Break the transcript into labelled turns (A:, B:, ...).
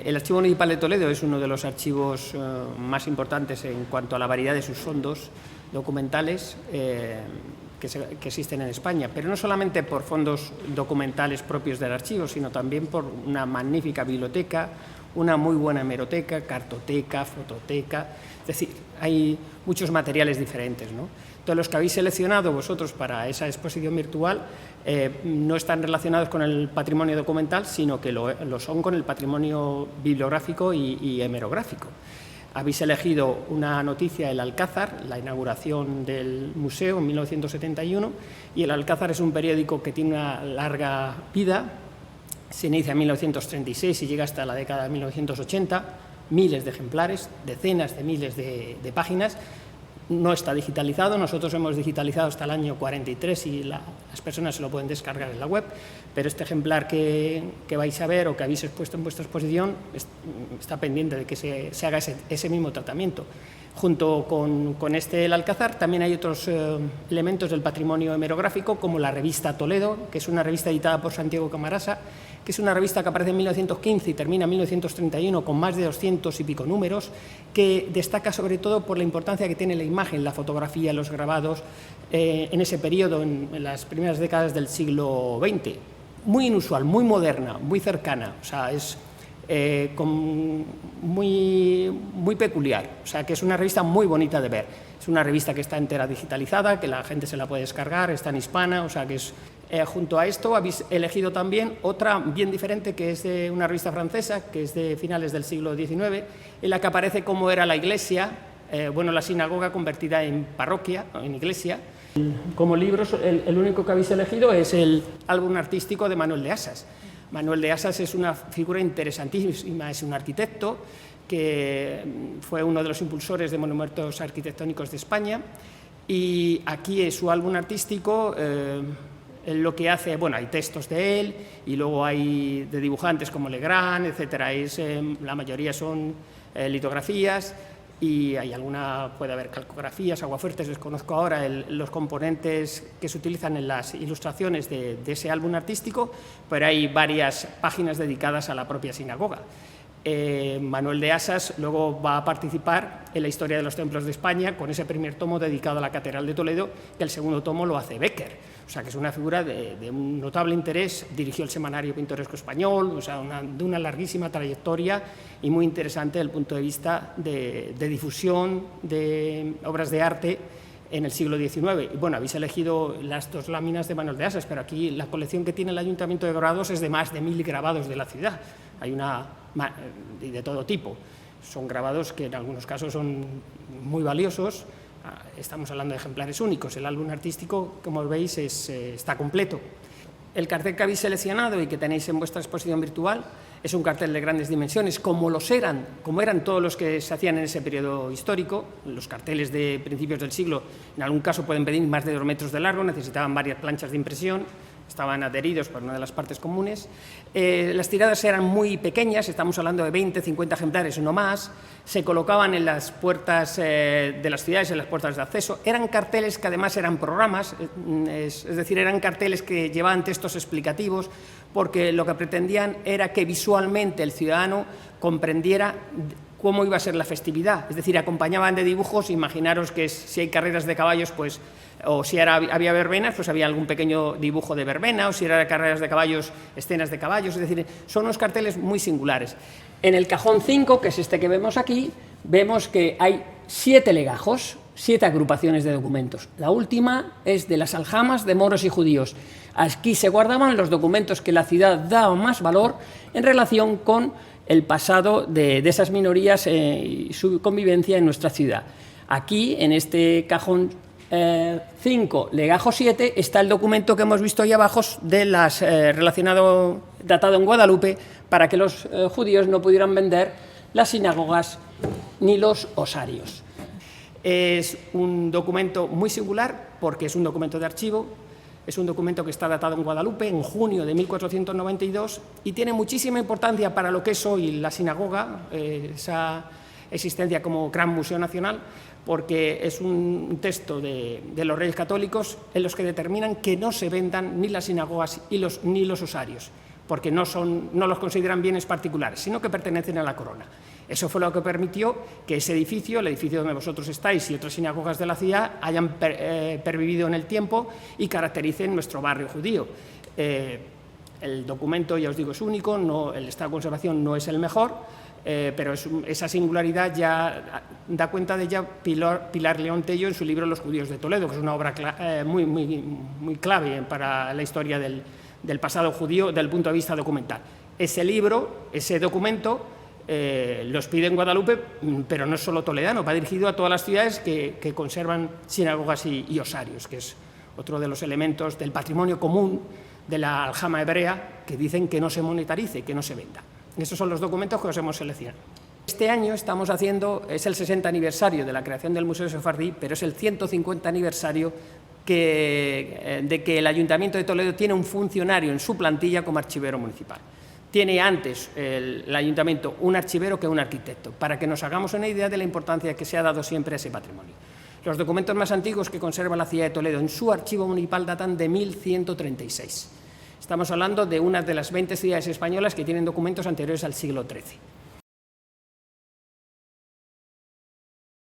A: El Archivo Municipal de Toledo es uno de los archivos más importantes en cuanto a la variedad de sus fondos documentales que existen en España, pero no solamente por fondos documentales propios del archivo, sino también por una magnífica biblioteca, una muy buena hemeroteca, cartoteca, fototeca, es decir, hay muchos materiales diferentes, ¿no? Todos los que habéis seleccionado vosotros para esa exposición virtual no están relacionados con el patrimonio documental, sino que lo son con el patrimonio bibliográfico y hemerográfico. Habéis elegido una noticia, el Alcázar, la inauguración del museo en 1971, y el Alcázar es un periódico que tiene una larga vida, se inicia en 1936 y llega hasta la década de 1980, miles de ejemplares, decenas de miles de páginas. No está digitalizado, nosotros hemos digitalizado hasta el año 43 y las personas se lo pueden descargar en la web, pero este ejemplar que vais a ver o que habéis expuesto en vuestra exposición está pendiente de que se haga ese mismo tratamiento. Junto con este El Alcázar también hay otros elementos del patrimonio hemerográfico, como la revista Toledo, que es una revista editada por Santiago Camarasa, que es una revista que aparece en 1915 y termina en 1931 con más de 200 y pico números, que destaca sobre todo por la importancia que tiene la imagen, la fotografía, los grabados en ese periodo, en las primeras décadas del siglo XX. Muy inusual, muy moderna, muy cercana, o sea, es muy peculiar, o sea, que es una revista muy bonita de ver. Es una revista que está entera digitalizada, que la gente se la puede descargar, está en hispana, o sea, que es... junto a esto habéis elegido también otra bien diferente, que es de una revista francesa, que es de finales del siglo XIX, en la que aparece cómo era la iglesia, la sinagoga convertida en parroquia, en iglesia. Como libros, el único que habéis elegido es el álbum artístico de Manuel de Asas. Manuel de Asas es una figura interesantísima, es un arquitecto que fue uno de los impulsores de monumentos arquitectónicos de España, y aquí es su álbum artístico. Lo que hace, bueno, hay textos de él y luego hay de dibujantes como Legrand, etcétera. La mayoría son litografías y hay alguna, puede haber calcografías, aguafuertes. Desconozco ahora los componentes que se utilizan en las ilustraciones de ese álbum artístico, pero hay varias páginas dedicadas a la propia sinagoga. Manuel de Asas luego va a participar en la historia de los templos de España con ese primer tomo dedicado a la Catedral de Toledo, que el segundo tomo lo hace Bécquer. O sea, que es una figura de un notable interés. Dirigió el Semanario Pintoresco Español, o sea, de una larguísima trayectoria y muy interesante desde el punto de vista de difusión de obras de arte en el siglo XIX. Y bueno, habéis elegido las dos láminas de Manuel de Asas, pero aquí la colección que tiene el Ayuntamiento de Grabados es de más de 1000 grabados de la ciudad. Hay de todo tipo. Son grabados que en algunos casos son muy valiosos. Estamos hablando de ejemplares únicos. El álbum artístico, como veis, está completo. El cartel que habéis seleccionado y que tenéis en vuestra exposición virtual es un cartel de grandes dimensiones, como eran todos los que se hacían en ese periodo histórico. Los carteles de principios del siglo, en algún caso, pueden pedir más de 2 metros de largo, necesitaban varias planchas de impresión, estaban adheridos por una de las partes comunes. Las tiradas eran muy pequeñas, estamos hablando de 20, 50 ejemplares, no más. Se colocaban en las puertas de las ciudades, en las puertas de acceso. Eran carteles que además eran programas, es decir, eran carteles que llevaban textos explicativos, porque lo que pretendían era que visualmente el ciudadano comprendiera cómo iba a ser la festividad. Es decir, acompañaban de dibujos. Imaginaros que si hay carreras de caballos, pues, o si había verbenas, pues había algún pequeño dibujo de verbena, o si era carreras de caballos, escenas de caballos. Es decir, son unos carteles muy singulares. En el cajón 5, que es este que vemos aquí, vemos que hay 7 legajos, 7 agrupaciones de documentos. La última es de las aljamas de moros y judíos. Aquí se guardaban los documentos que la ciudad daba más valor en relación con el pasado de esas minorías y su convivencia en nuestra ciudad. Aquí, en este cajón 5, legajo 7, está el documento que hemos visto ahí abajo de relacionado, datado en Guadalupe, para que los judíos no pudieran vender las sinagogas ni los osarios. Es un documento muy singular porque es un documento de archivo. Es un documento que está datado en Guadalupe en junio de 1492 y tiene muchísima importancia para lo que es hoy la sinagoga, esa existencia como gran museo nacional, porque es un texto de los Reyes Católicos en los que determinan que no se vendan ni las sinagogas ni los osarios. porque no los consideran bienes particulares, sino que pertenecen a la corona. Eso fue lo que permitió que ese edificio, el edificio donde vosotros estáis y otras sinagogas de la ciudad, hayan pervivido en el tiempo y caractericen nuestro barrio judío. El documento, ya os digo, es único, el estado de conservación no es el mejor, pero esa singularidad ya da cuenta de ella Pilar León Tello en su libro Los judíos de Toledo, que es una obra muy clave para la historia del pasado judío desde el punto de vista documental. Ese libro, ese documento, los pide en Guadalupe, pero no es solo toledano, va dirigido a todas las ciudades que conservan sinagogas y osarios, que es otro de los elementos del patrimonio común de la aljama hebrea que dicen que no se monetarice, que no se venda. Estos son los documentos que os hemos seleccionado. Este año estamos haciendo, es el 60 aniversario de la creación del Museo Sefardí, pero es el 150 aniversario de que el Ayuntamiento de Toledo tiene un funcionario en su plantilla como archivero municipal. Tiene antes el Ayuntamiento un archivero que un arquitecto, para que nos hagamos una idea de la importancia que se ha dado siempre a ese patrimonio. Los documentos más antiguos que conserva la ciudad de Toledo en su archivo municipal datan de 1136. Estamos hablando de una de las 20 ciudades españolas que tienen documentos anteriores al siglo XIII.